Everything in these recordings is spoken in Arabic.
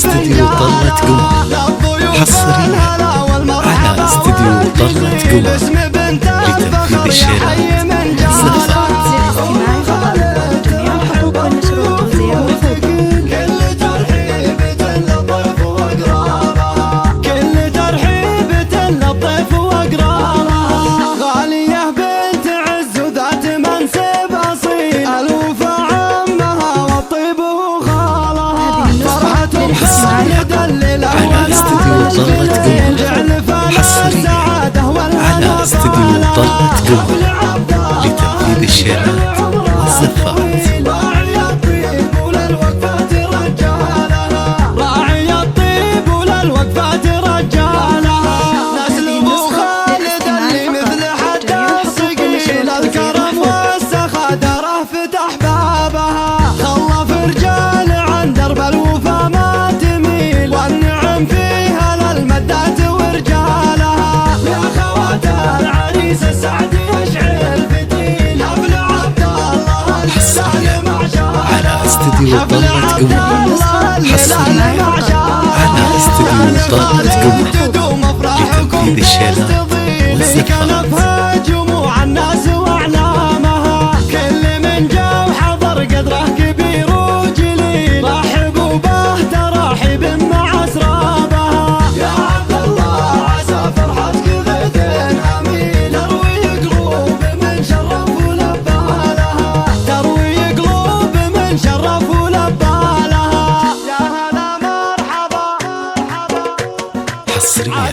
استديو طلة قمر حصريا على استديو طلة قمر لتنفيذ الشراء والزفات. على استديو طلة قمر حصريا على استديو طلة قمر لتنفيذ الشراء والزفات. استديو طلة قمر حصريا على استديو طلة قمر لتنفيذ الشراء والزفات. جموع الناس واعلامها كل من جا وحضر قدره كبير وجليل رحبوا به تراحب مع اسرابها. يا عبد الله عسى فرحتك غيث حميل تروي قلوب من شرف ولبى لها تروي قلوب من شرف ولبى لها. يا هلا مرحبا حصريا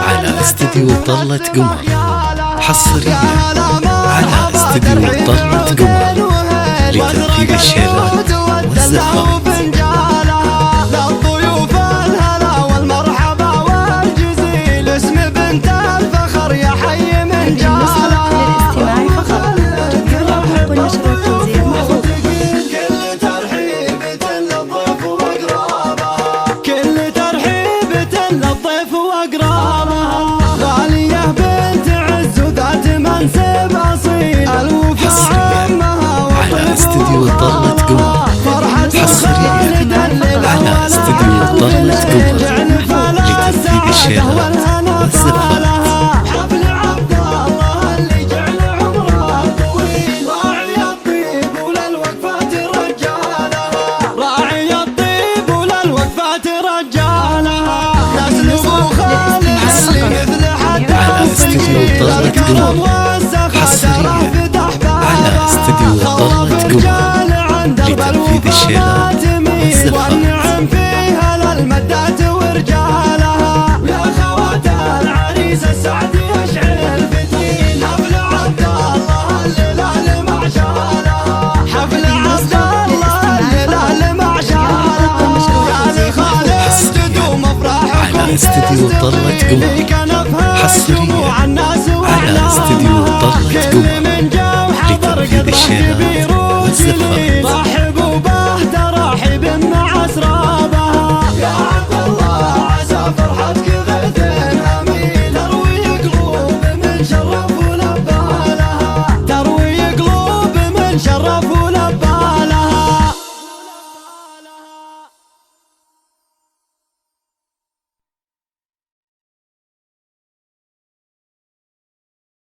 على استديو طلة قمر حصريا على استديو طلة قمر لتنفيذ الشراء والزفات. للضيوف الهلا والمرحبا والجزيل اسم بنت الفخر يا حي من جالها. كل ترحيبة للضيف واقرابها كل ترحيبة للضيف واقرابها غالية بنت عز وذات منصب اصيل الوفا عمها على استديو طلة قمر حصريا على استديو طلة قمر لتنفيذ الشراء والزفات. حفل عبد الله اللي جعل عمره طويل راعي الطيب وللوقفات رجالها راعي الطيب وللوقفات رجالها. نسلب خالد اللي مثل حتى على استديو طلة قمر حصريا على استديو طلة قمر لتنفيذ الشراء والزفات. والنعم فيها للمدات ورجالها. يا خوات العريس السعد يشعل فتيل حفل عبد الله الليلة لمعشالها حفل عبد الله الليلة لمعشالها. يا لخالد تدوم افراحكم على استديو طلة قمر حصريا على استديو طلة قمر لتنفيذ الشراء والزفات. رحبوا به تراحب مع اسرار